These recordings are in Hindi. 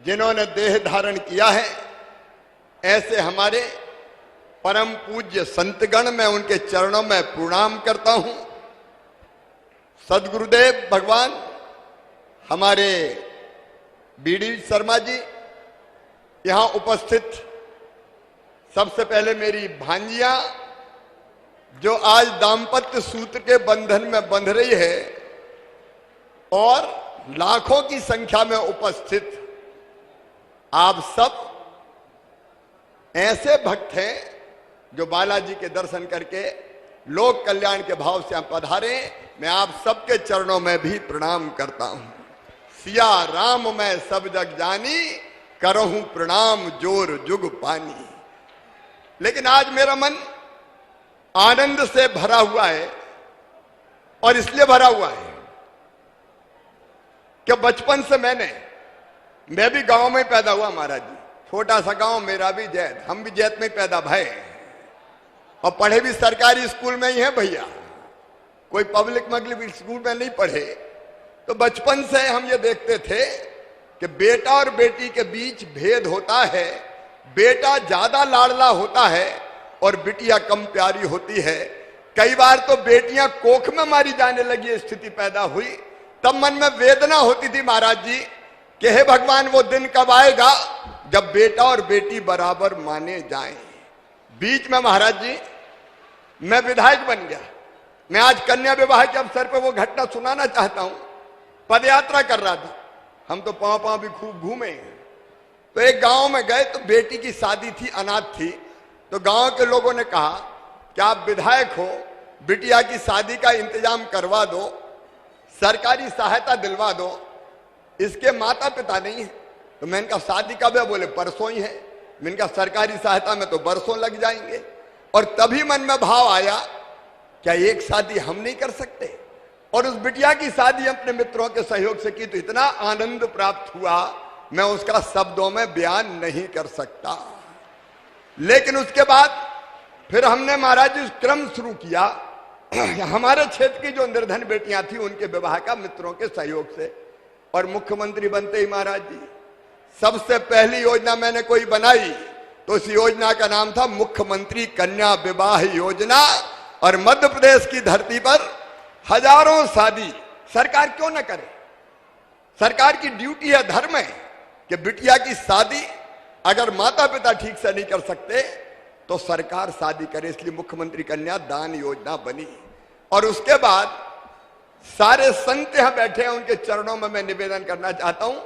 जिन्होंने देह धारण किया है, ऐसे हमारे परम पूज्य संतगण, मैं उनके चरणों में प्रणाम करता हूं। सदगुरुदेव भगवान हमारे बीडी शर्मा जी, यहां उपस्थित सबसे पहले मेरी भांजियां जो आज दाम्पत्य सूत्र के बंधन में बंध रही है, और लाखों की संख्या में उपस्थित आप सब ऐसे भक्त हैं जो बालाजी के दर्शन करके लोक कल्याण के भाव से आप पधारे। मैं आप सबके चरणों में भी प्रणाम करता हूं। सिया राम मैं सब जग जानी, करहूं प्रणाम जोर जुग पानी। लेकिन आज मेरा मन आनंद से भरा हुआ है, और इसलिए भरा हुआ है कि बचपन से मैं भी गांव में पैदा हुआ महाराज जी। छोटा सा गांव, मेरा भी जैत, हम भी जैत में पैदा भय, और पढ़े भी सरकारी स्कूल में ही है भैया, कोई पब्लिक मगलिक स्कूल में नहीं पढ़े। तो बचपन से हम ये देखते थे कि बेटा और बेटी के बीच भेद होता है, बेटा ज्यादा लाडला होता है और बिटिया कम प्यारी होती है। कई बार तो बेटियां कोख में मारी जाने लगी स्थिति पैदा हुई। तब मन में वेदना होती थी महाराज जी कि हे भगवान, वो दिन कब आएगा जब बेटा और बेटी बराबर माने जाएं। बीच में महाराज जी मैं विधायक बन गया। मैं आज कन्या विवाह के अवसर पर वो घटना सुनाना चाहता हूं। पदयात्रा कर रहा था, हम तो पांव पांव भी खूब घूमे। तो एक गांव में गए तो बेटी की शादी थी, अनाथ थी। तो गांव के लोगों ने कहा कि आप विधायक हो, बिटिया की शादी का इंतजाम करवा दो, सरकारी सहायता दिलवा दो, इसके माता पिता नहीं है। तो मैंने कहा शादी कब है? बोले परसों ही है। मैंने कहा सरकारी सहायता में तो बरसों लग जाएंगे। और तभी मन में भाव आया, क्या एक शादी हम नहीं कर सकते? और उस बिटिया की शादी अपने मित्रों के सहयोग से की तो इतना आनंद प्राप्त हुआ, मैं उसका शब्दों में बयान नहीं कर सकता। लेकिन उसके बाद फिर हमने महाराज जी क्रम शुरू किया। हमारे क्षेत्र की जो निर्धन बेटियां थी उनके विवाह का मित्रों के सहयोग से, और मुख्यमंत्री बनते ही महाराज जी सबसे पहली योजना मैंने कोई बनाई तो उस योजना का नाम था मुख्यमंत्री कन्या विवाह योजना। और मध्य प्रदेश की धरती पर हजारों शादी सरकार क्यों न करे? सरकार की ड्यूटी है, धर्म है कि बिटिया की शादी अगर माता पिता ठीक से नहीं कर सकते तो सरकार शादी करे। इसलिए मुख्यमंत्री कन्या दान योजना बनी। और उसके बाद सारे संत यहां बैठे हैं, उनके चरणों में मैं निवेदन करना चाहता हूं।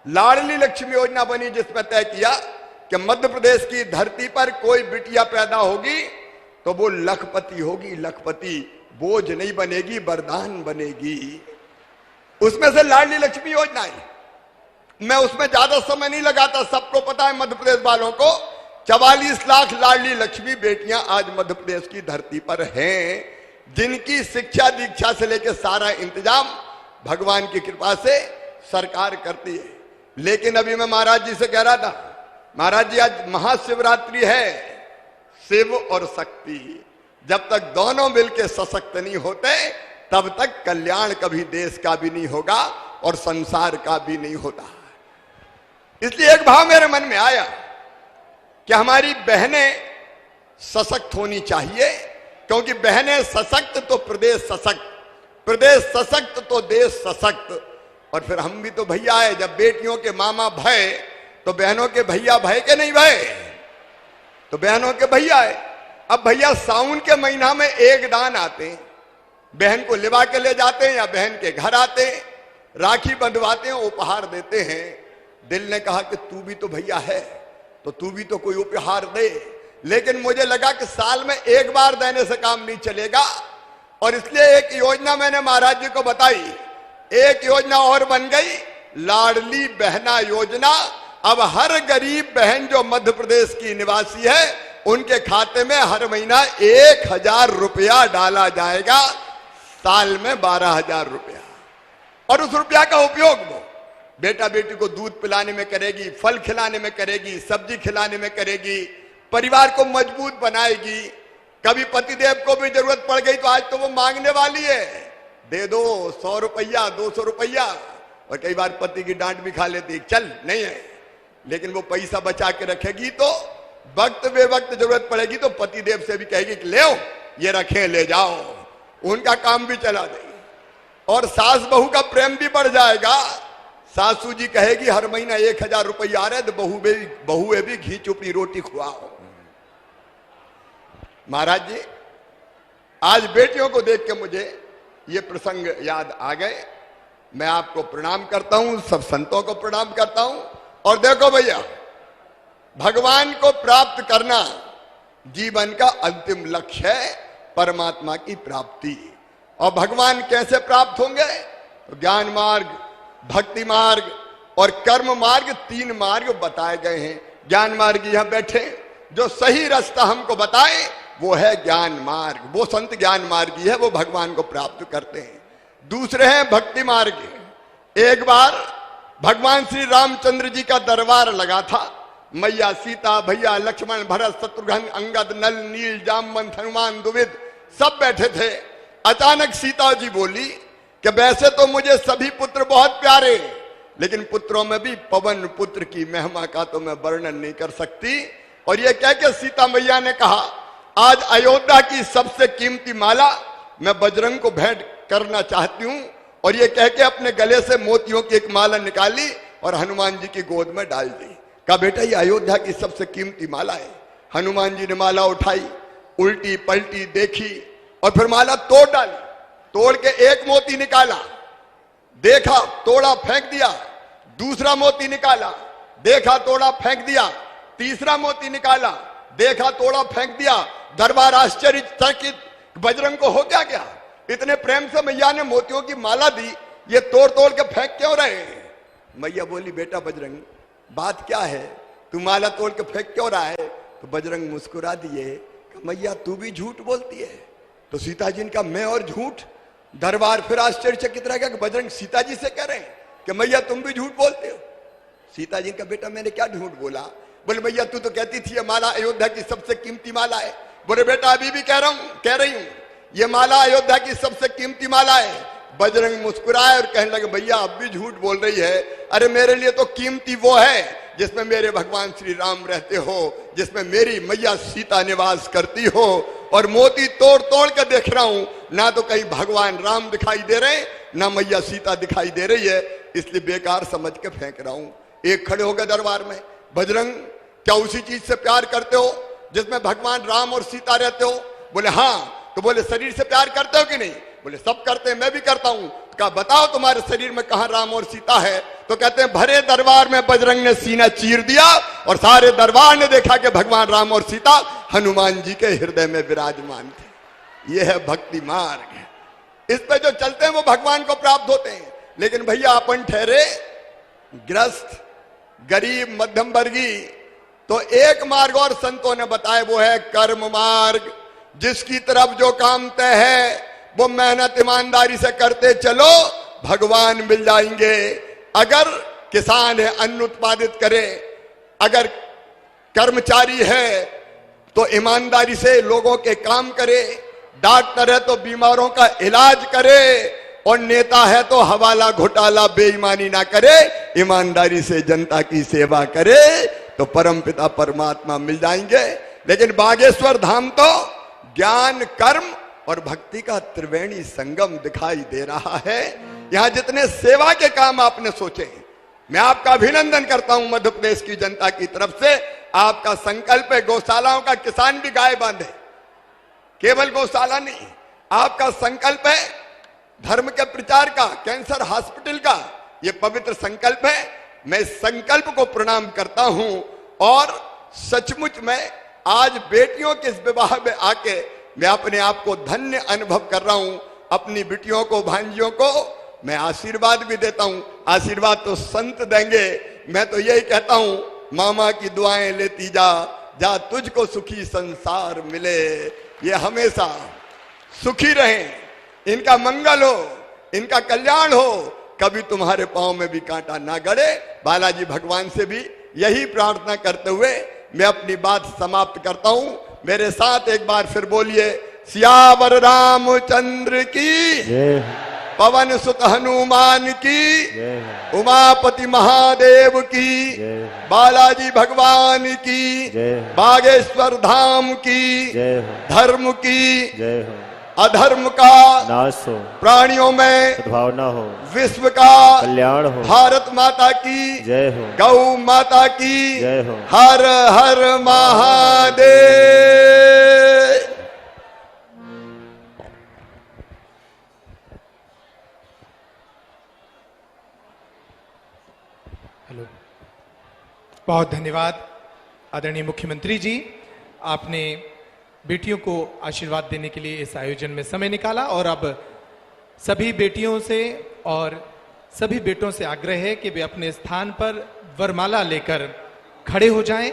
लाडली लक्ष्मी योजना बनी, जिसमें तय किया कि मध्य प्रदेश की धरती पर कोई बिटिया पैदा होगी तो वो लखपति होगी, लखपति, बोझ नहीं बनेगी, वरदान बनेगी। उसमें से लाडली लक्ष्मी योजना है। मैं उसमें ज्यादा समय नहीं लगाता, सबको पता है मध्य प्रदेश वालों को 44 लाख लाडली लक्ष्मी बेटियां आज मध्य प्रदेश की धरती पर हैं, जिनकी शिक्षा दीक्षा से लेकर सारा इंतजाम भगवान की कृपा से सरकार करती है। लेकिन अभी मैं महाराज जी से कह रहा था, महाराज जी आज महाशिवरात्रि है, शिव और शक्ति, जब तक दोनों मिलकर सशक्त नहीं होते तब तक कल्याण कभी देश का भी नहीं होगा और संसार का भी नहीं होता। इसलिए एक भाव मेरे मन में आया कि हमारी बहनें सशक्त होनी चाहिए, क्योंकि बहनें सशक्त तो प्रदेश सशक्त, प्रदेश सशक्त तो देश सशक्त। और फिर हम भी तो भैया है, जब बेटियों के मामा भय तो बहनों के भैया भय के नहीं भय, तो बहनों के भैया है। अब भैया सावन के महीना में एक दान आते हैं, बहन को लिवा के ले जाते हैं या बहन के घर आते हैं, राखी बंधवाते हैं, उपहार देते हैं। दिल ने कहा कि तू भी तो भैया है तो तू भी तो कोई उपहार दे। लेकिन मुझे लगा कि साल में एक बार देने से काम नहीं चलेगा, और इसलिए एक योजना मैंने महाराज जी को बताई। एक योजना और बन गई, लाडली बहना योजना। अब हर गरीब बहन जो मध्य प्रदेश की निवासी है उनके खाते में हर महीना 1000 रुपया डाला जाएगा, साल में 12,000 रुपया। और उस रुपया का उपयोग वो बेटा बेटी को दूध पिलाने में करेगी, फल खिलाने में करेगी, सब्जी खिलाने में करेगी, परिवार को मजबूत बनाएगी। कभी पतिदेव को भी जरूरत पड़ गई तो आज तो वो मांगने वाली है, दे दो 100 रुपया 200 रुपया, और कई बार पति की डांट भी खा लेती, चल नहीं है लेकिन वो पैसा बचा के रखेगी तो वक्त बेवक्त जरूरत पड़ेगी तो पतिदेव से भी कहेगी कि ले ये रखे, ले जाओ, उनका काम भी चला देगी। और सास बहू का प्रेम भी बढ़ जाएगा। सासू जी कहेगी हर महीना 1000 रुपया आ रहे तो बहुए भी घी चुपड़ी रोटी खुआओ। महाराज जी, आज बेटियों को देख के मुझे ये प्रसंग याद आ गए। मैं आपको प्रणाम करता हूं, सब संतों को प्रणाम करता हूं। और देखो भैया, भगवान को प्राप्त करना जीवन का अंतिम लक्ष्य है, परमात्मा की प्राप्ति। और भगवान कैसे प्राप्त होंगे? ज्ञान मार्ग, भक्ति मार्ग और कर्म मार्ग, 3 मार्ग बताए गए हैं। ज्ञान मार्ग यहां बैठे, जो सही रास्ता हमको बताए वो है ज्ञान मार्ग। वो संत ज्ञान मार्गी है, वो भगवान को प्राप्त करते हैं। दूसरे हैं भक्ति मार्ग। एक बार भगवान श्री रामचंद्र जी का दरबार लगा था। मैया सीता, भैया लक्ष्मण, भरत, शत्रुघ्न, अंगद, नल, नील, जामवंत, हनुमान, दुविध सब बैठे थे। अचानक सीता जी बोली कि वैसे तो मुझे सभी पुत्र बहुत प्यारे, लेकिन पुत्रों में भी पवन पुत्र की महिमा का तो मैं वर्णन नहीं कर सकती। और ये कह के सीता मैया ने कहा, आज अयोध्या की सबसे कीमती माला मैं बजरंग को भेंट करना चाहती हूं। और ये कह के अपने गले से मोतियों की एक माला निकाली और हनुमान जी की गोद में डाल दी। कहा बेटा ये अयोध्या की सबसे कीमती माला है। हनुमान जी ने माला उठाई, उल्टी पलटी देखी और फिर माला तोड़ डाली। तोड़ के एक मोती निकाला, देखा, तोड़ा, फेंक दिया। दूसरा मोती निकाला, देखा, तोड़ा, फेंक दिया। तीसरा मोती निकाला, देखा, तोड़ा, फेंक दिया। दरबार आश्चर्यचकित, बजरंग को हो क्या गया? इतने प्रेम से मैया ने मोतियों की माला दी, ये तोड़ तोड़ के फेंक क्यों रहे? मैया बोली बेटा बजरंग, बात क्या है, तू माला तोड़ के फेंक क्यों रहा है? तो बजरंग मुस्कुरा दिए, मैया तू भी झूठ बोलती है। तो सीता जी ने कहा मैं और झूठ? दरबार फिर आश्चर्यचकित रह गया कि बजरंग सीता जी से कह रहे हैं कि मैया तुम भी झूठ बोलते हो। सीता जी ने कहा बेटा मैंने क्या झूठ बोला? बोले भैया तू तो कहती थी ये माला अयोध्या की सबसे कीमती माला है। बोले बेटा अभी भी कह रही हूं ये माला अयोध्या की सबसे कीमती माला है। बजरंग मुस्कुराए और कहने लगे भैया अब भी झूठ बोल रही है। अरे मेरे लिए तो कीमती वो है जिसमें मेरे भगवान श्री राम रहते हो, जिसमें मेरी मैया सीता निवास करती हो। और मोती तोड़ तोड़ कर देख रहा हूं, ना तो कहीं भगवान राम दिखाई दे रहे ना मैया सीता दिखाई दे रही है, इसलिए बेकार समझ के फेंक रहा हूं। एक खड़े हो गए दरबार में, बजरंग क्या उसी चीज से प्यार करते हो जिसमें भगवान राम और सीता रहते हो? बोले हाँ। तो बोले शरीर से प्यार करते हो कि नहीं? बोले सब करते हैं, मैं भी करता हूं। कहा बताओ तुम्हारे शरीर में कहां राम और सीता है? तो कहते हैं भरे दरबार में बजरंग ने सीना चीर दिया और सारे दरबार ने देखा कि भगवान राम और सीता हनुमान जी के हृदय में विराजमान थे। यह है भक्ति मार्ग। इस पे जो चलते हैं वो भगवान को प्राप्त होते हैं। लेकिन भैया अपन ठहरे ग्रस्त, गरीब, मध्यम वर्गीय, तो एक मार्ग और संतों ने बताया, वो है कर्म मार्ग। जिसकी तरफ जो काम तय है वो मेहनत ईमानदारी से करते चलो, भगवान मिल जाएंगे। अगर किसान है अन्न उत्पादित करे, अगर कर्मचारी है तो ईमानदारी से लोगों के काम करे, डॉक्टर है तो बीमारों का इलाज करे, और नेता है तो हवाला घोटाला बेईमानी ना करे, ईमानदारी से जनता की सेवा करे, तो परमपिता परमात्मा मिल जाएंगे। लेकिन बागेश्वर धाम तो ज्ञान, कर्म और भक्ति का त्रिवेणी संगम दिखाई दे रहा है। यहां जितने सेवा के काम आपने सोचे, मैं आपका अभिनंदन करता हूं मध्य प्रदेश की जनता की तरफ से। आपका संकल्प है गौशालाओं का, किसान भी गाय बांधे, केवल गौशाला नहीं। आपका संकल्प है धर्म के प्रचार का, कैंसर हॉस्पिटल का, यह पवित्र संकल्प है। मैं इस संकल्प को प्रणाम करता हूं और सचमुच में आज बेटियों के इस विवाह में आके मैं अपने आप को धन्य अनुभव कर रहा हूं। अपनी बेटियों को, भांजियों को मैं आशीर्वाद भी देता हूं। आशीर्वाद तो संत देंगे, मैं तो यही कहता हूं मामा की दुआएं लेती जा, जा तुझको सुखी संसार मिले। ये हमेशा सुखी रहें, इनका मंगल हो, इनका कल्याण हो, कभी तुम्हारे पांव में भी कांटा ना गड़े। बालाजी भगवान से भी यही प्रार्थना करते हुए मैं अपनी बात समाप्त करता हूं। मेरे साथ एक बार फिर बोलिए सियावर रामचंद्र की जय। पवन सुत हनुमान की, जय हो, उमापति महादेव की, जय हो, बालाजी भगवान की, जय हो, बागेश्वर धाम की, जय हो, धर्म की, जय हो, अधर्म का नाश हो, प्राणियों में सद्भावना हो, विश्व का कल्याण हो, भारत माता की, जय हो, गौ माता की, जय हो। हर हर महादेव। हेलो, बहुत धन्यवाद आदरणीय मुख्यमंत्री जी, आपने बेटियों को आशीर्वाद देने के लिए इस आयोजन में समय निकाला। और अब सभी बेटियों से और सभी बेटों से आग्रह है कि वे अपने स्थान पर वरमाला लेकर खड़े हो जाएं।